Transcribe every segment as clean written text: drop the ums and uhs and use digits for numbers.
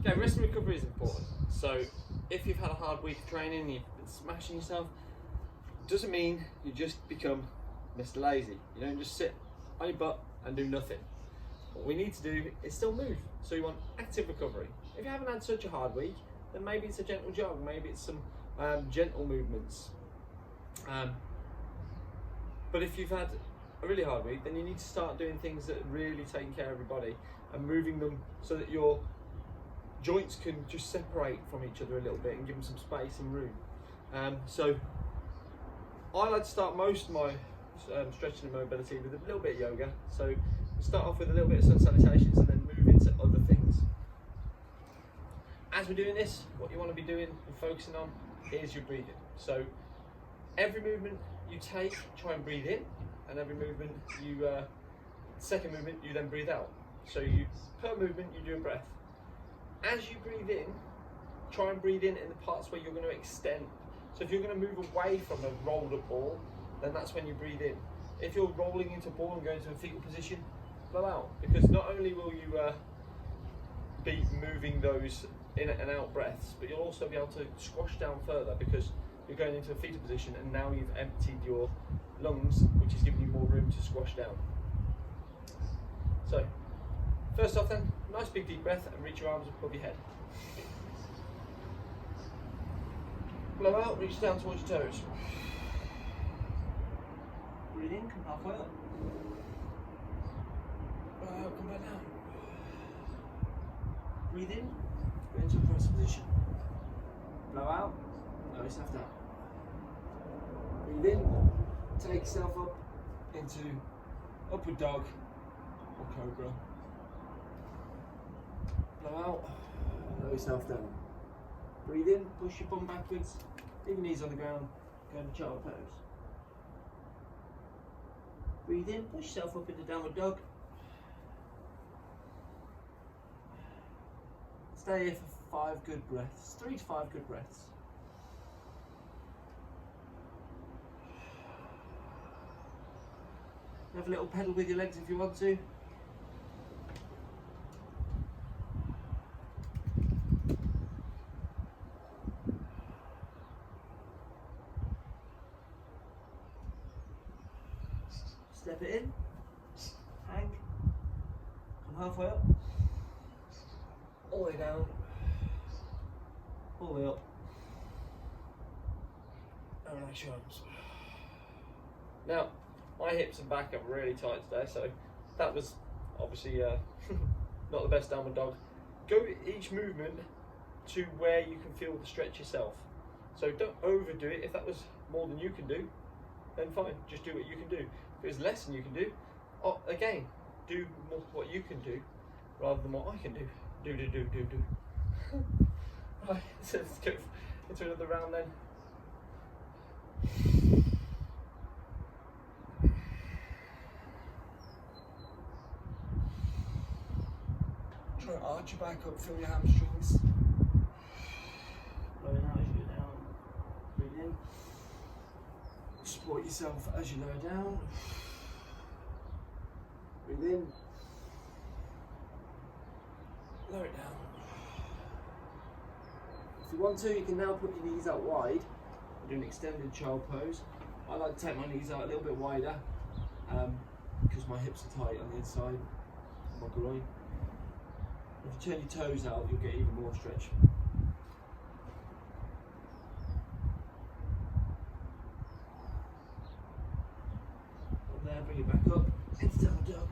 Okay, rest and recovery is important. So if you've had a hard week of training and you've been smashing yourself, doesn't mean you just become Mr. Lazy. You don't just sit on your butt and do nothing. What we need to do is still move. So you want active recovery. If you haven't had such a hard week, then maybe it's a gentle jog, maybe it's some gentle movements. But if you've had a really hard week, then you need to start doing things that are really taking care of your body and moving them so that your joints can just separate from each other a little bit and give them some space and room. So I like to start most of my stretching and mobility with a little bit of yoga. So start off with a little bit of sun salutations and then move into other things. As we're doing this, what you want to be doing and focusing on is your breathing. So every movement you take, try and breathe in, and every movement you, second movement, you then breathe out. So per movement you do a breath. As you breathe in, try and breathe in the parts where you're going to extend. So if you're going to move away from a rolled up ball, then that's when you breathe in. If you're rolling into a ball and going to a fetal position, blow out, because not only will you be moving those in and out breaths, but you'll also be able to squash down further because you're going into a fetal position and now you've emptied your lungs, which is giving you more room to squash down. So first off then, nice big deep breath and reach your arms above your head. Blow out, reach down towards your toes. Breathe in, come halfway up. Blow out, come back down. Breathe in, go into a cross position. Blow out, lower yourself down. Breathe in, take yourself up into upward dog or cobra. Blow out, lower yourself down. Breathe in, push your bum backwards, leave your knees on the ground, go into child pose. Breathe in, push yourself up into downward dog. Stay here for 5 good breaths, 3 to 5 good breaths. Have a little pedal with your legs if you want to. Step it in, hang, come halfway up, all the way down, all the way up, and relax your arms. Now, my hips and back are really tight today, so that was obviously not the best downward dog. Go each movement to where you can feel the stretch yourself. So don't overdo it. If that was more than you can do, then fine, just do what you can do. If it's less than you can do, again, do more what you can do rather than what I can do. Do. Right, so let's go into another round then. Try to arch your back up, feel your hamstrings. Blowing out as you go down. Breathe in. Support yourself as you lower down. Breathe in. Lower it down. If you want to, you can now put your knees out wide and do an extended child pose. I like to take my knees out a little bit wider because my hips are tight on the inside of my groin. If you turn your toes out, you'll get even more stretch. From there, bring it back up into downward dog.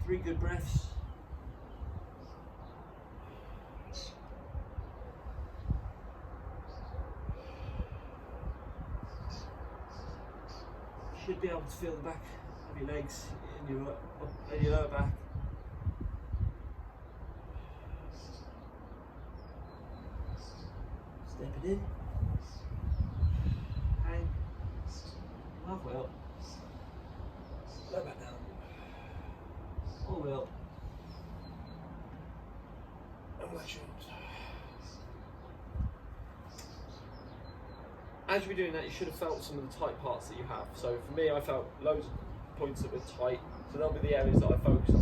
3 good breaths. You should be able to feel the back of your legs in your lower back. Step it in. Hang. Halfway up. Lower back down. All the way up. And relax your arms. As you're doing that, you should have felt some of the tight parts that you have. So for me, I felt loads of points that were tight, so they'll be the areas that I focus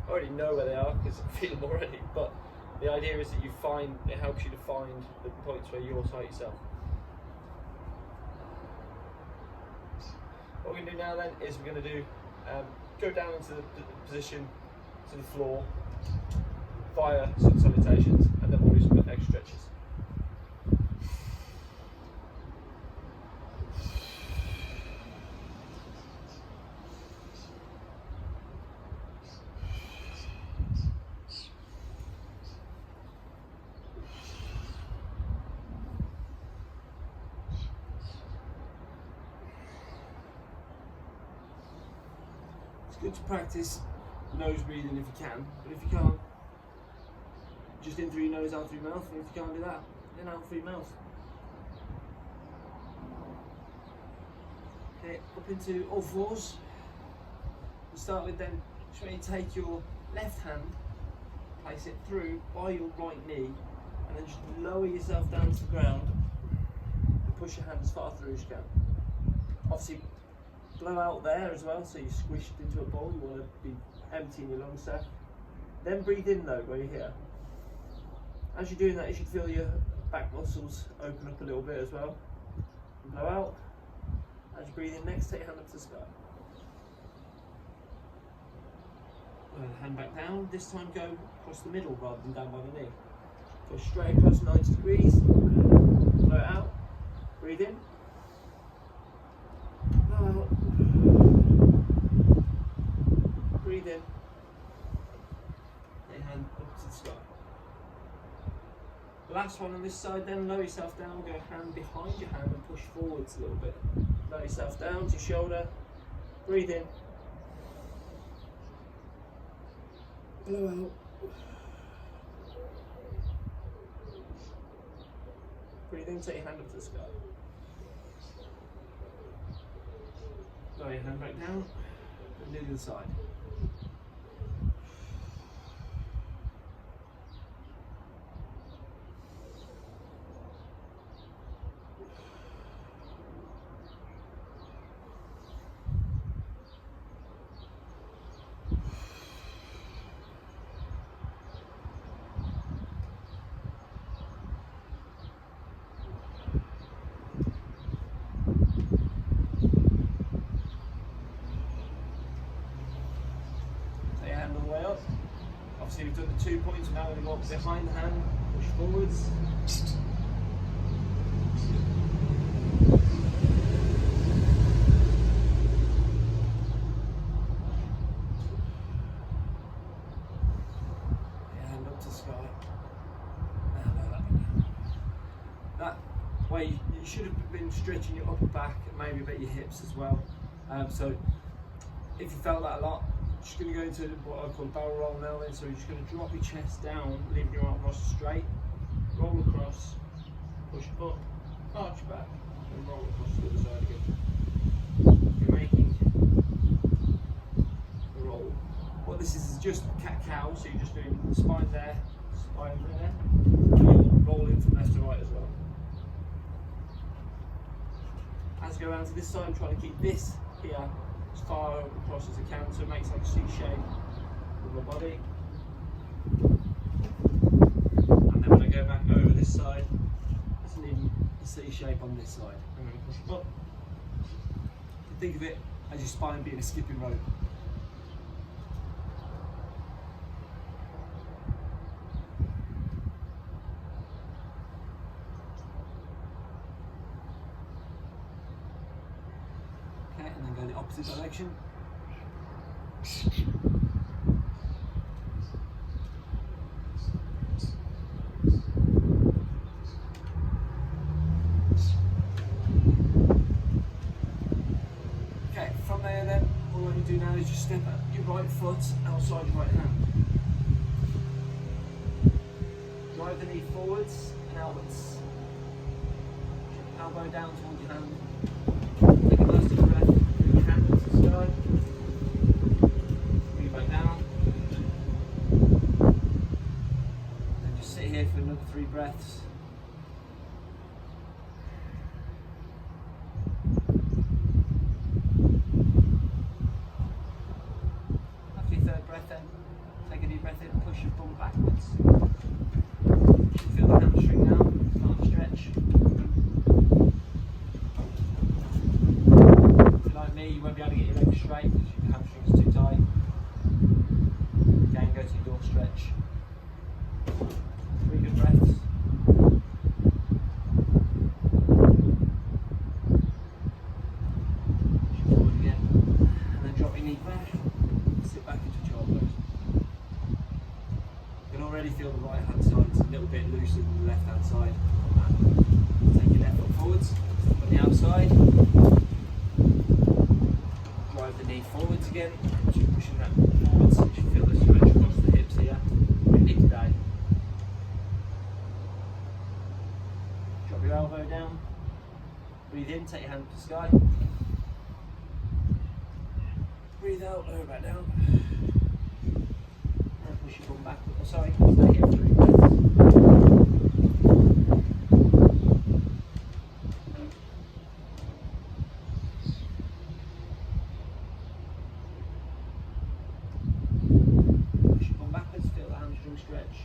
I already know where they are because I feel them already, but the idea is that it helps you to find the points where you're tight yourself. What we're going to do now then is we're going to do go down into the position to the floor via some salutations, and then we'll do some extra stretches. Good to practice nose breathing if you can, but if you can't, just in through your nose, out through your mouth, and if you can't do that, then out through your mouth. Okay, up into all fours. We'll start with then, just when you take your left hand, place it through by your right knee, and then just lower yourself down to the ground, and push your hand as far through as you can. Obviously, blow out there as well, so you're squished into a ball. You want to be emptying your lungs there. Then breathe in though, where you're here. As you're doing that, you should feel your back muscles open up a little bit as well. And blow out. As you breathe in next, take your hand up to the sky. Hand back down. This time go across the middle rather than down by the knee. Go straight across 90 degrees. Blow it out. Breathe in. Blow out. Breathe in. Then hand up to the sky. Last one on this side, then lower yourself down, go hand behind your hand and push forwards a little bit. Lower yourself down to your shoulder. Breathe in. Blow out. Breathe in, take your hand up to the sky. Lower your hand back down and do the other side. Obviously we've done the 2 points, now we're going to go up behind the hand, push forwards. Hand up to sky. And lower that down. That way you should have been stretching your upper back and maybe a bit your hips as well. So if you felt that a lot, just going to go into what I call barrel roll now then, so you're just going to drop your chest down, leaving your arm across straight, roll across, push up, arch back, and roll across to the other side again. You're making the roll. What this is just cat-cow, so you're just doing spine there, and you'll roll in from left to right as well. As you go around to this side, try to keep this here as far across as I can, so it makes like a C shape with my body. And then when I go back over this side, it's leaving a C shape on this side. I'm going to push up. Think of it as your spine being a skipping rope. Okay, and then go the opposite direction. Okay, from there then, all you do now is just step up your right foot outside your right hand. Drive the knee forwards and outwards. Elbow down towards your hand. Take a nice deep breath through your hand to the sky. Bring it back down. And just sit here for another 3 breaths. After your 3rd breath then, backwards. You can feel the hamstring now, start to stretch. If you're like me, you won't be able to get your legs straight because your hamstring's too tight. Again, go to your stretch. 3 good breaths. Forward again, and then drop your knee back. Sit back into child pose. You can already feel the right hand side is a little bit looser than the left hand side on that. Take your left foot forwards, on the outside. Drive the knee forwards again, just pushing that forwards. You should feel the stretch across the hips here. Really today. Drop your elbow down. Breathe in, take your hand to the sky. Breathe out, lower back down. And push your bum back. Oh, sorry, stay here for 3 breaths. Push your bum backwards, feel the hamstring stretch.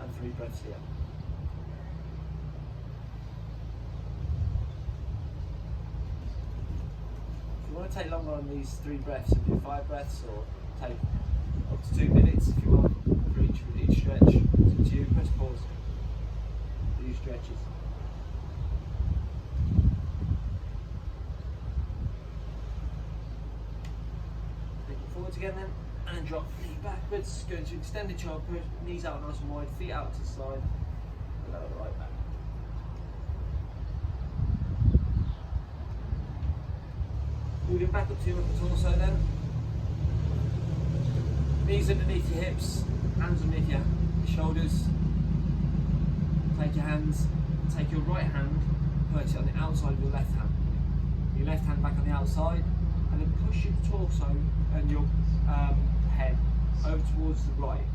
And 3 breaths here. If you want to take longer on these 3 breaths and do 5 breaths, or take up to 2 minutes if you want for each stretch, it's up to you. Press pause. Do your stretches. Take it forwards again then, and drop knee backwards. Go into extended child pose, knees out nice and wide, feet out to the side, and lower the right back. Moving back up to your upper torso then. Knees underneath your hips, hands underneath your shoulders. Take your hands, take your right hand, put it on the outside of your left hand. Your left hand back on the outside, and then push your torso and your head over towards the right.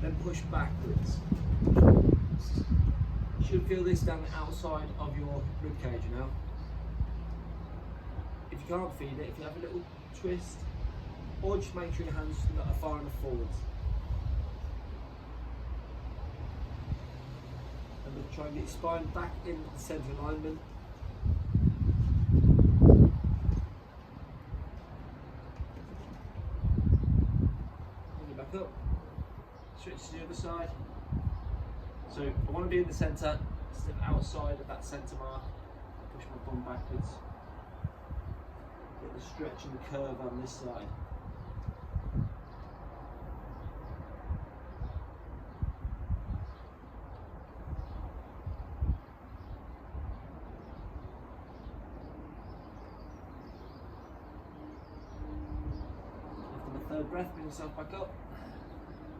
Then push backwards. You should feel this down the outside of your rib cage now. If you can't feel it, if you have a little twist, or just make sure your hands are far enough forwards. And then try and get your spine back in the centre alignment. Bring it back up. Switch to the other side. So I want to be in the centre, step outside of that centre mark, push my bum backwards. Get the stretch and the curve on this side. After the 3rd breath, bring yourself back up,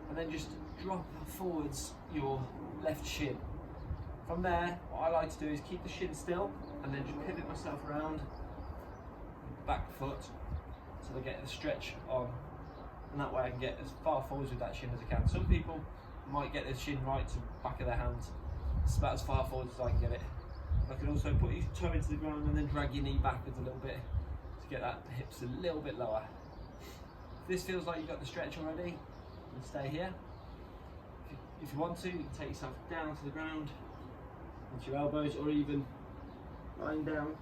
and then just drop forwards your left shin. From there, what I like to do is keep the shin still, and then just pivot myself around. Back foot, so I get the stretch on, and that way I can get as far forwards with that shin as I can. Some people might get their shin right to the back of their hand. It's about as far forwards as I can get it. I can also put your toe into the ground and then drag your knee backwards a little bit to get that hips a little bit lower. If this feels like you've got the stretch already, then stay here. If you want to, you can take yourself down to the ground onto your elbows, or even lying down.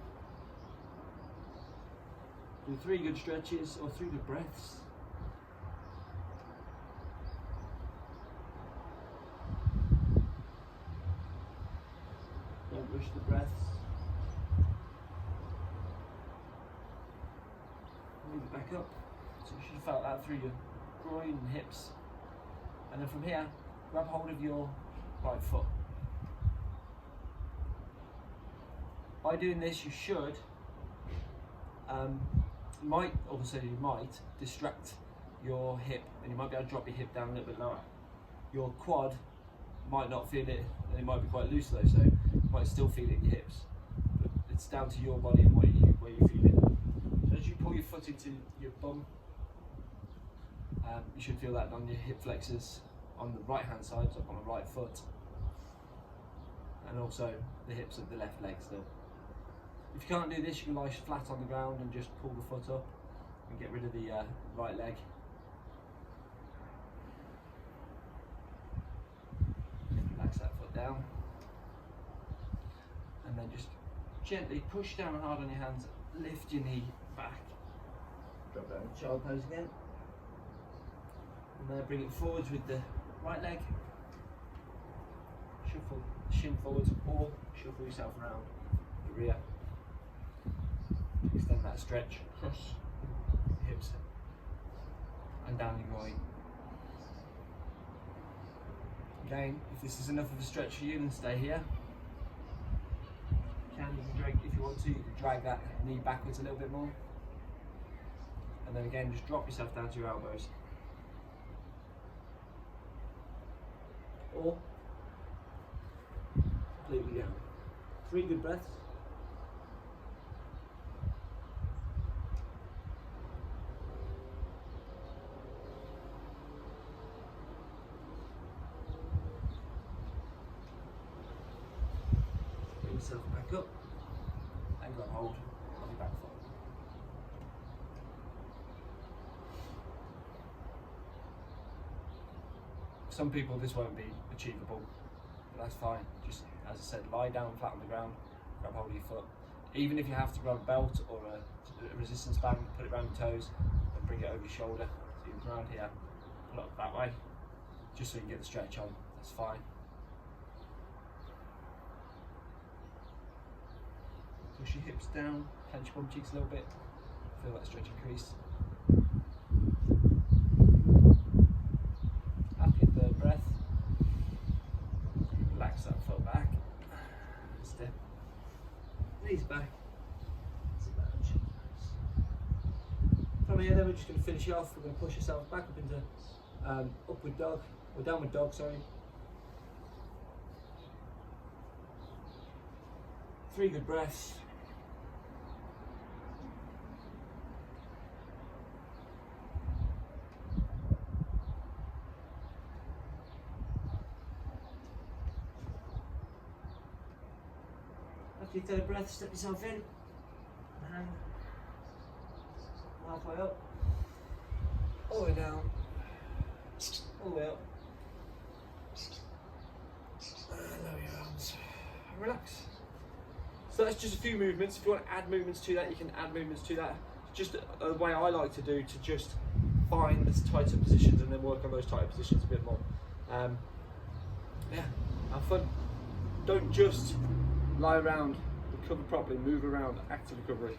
Do 3 good stretches or 3 good breaths. Don't rush the breaths. Move it back up. So you should have felt that through your groin and hips. And then from here, grab hold of your right foot. By doing this, you should you might distract your hip, and you might be able to drop your hip down a little bit lower. Your quad might not feel it, and it might be quite loose though, so you might still feel it in your hips. But it's down to your body and where you feel it. So as you pull your foot into your bum, you should feel that on your hip flexors on the right hand side, so on the right foot, and also the hips of the left leg still. If you can't do this, you can lie flat on the ground and just pull the foot up and get rid of the right leg. down, and then just gently push down hard on your hands, lift your knee back, drop down to child pose again, and then bring it forwards with the right leg, shuffle shin forwards or shuffle yourself around the rear, extend that stretch across the hips and down your groin. Again, if this is enough of a stretch for you, then stay here. You can drag, if you want to, you can drag that knee backwards a little bit more. And then again, just drop yourself down to your elbows. Or completely down. 3 good breaths. Bring yourself back up and grab hold of your back foot. For some people this won't be achievable, but that's fine. Just, as I said, lie down flat on the ground, grab hold of your foot. Even if you have to grab a belt or a resistance band, put it around your toes and bring it over your shoulder. So you come around here, pull up that way, just so you can get the stretch on, that's fine. Push your hips down, clench your bum cheeks a little bit, feel that stretch increase. After your third breath, relax that foot back, step, knees back, sit back and chin toes. From here then we're just going to finish off, we're going to push ourselves back up into upward dog, or downward dog, sorry. 3 good breaths. After your third breath, step yourself in, and halfway up, all the way down, all the way up, and lower your arms, and relax. So that's just a few movements. If you want to add movements to that, you can add movements to that. Just a way I like to do to just find the tighter positions and then work on those tighter positions a bit more. Yeah, have fun. Don't just lie around, recover properly, move around, active recovery.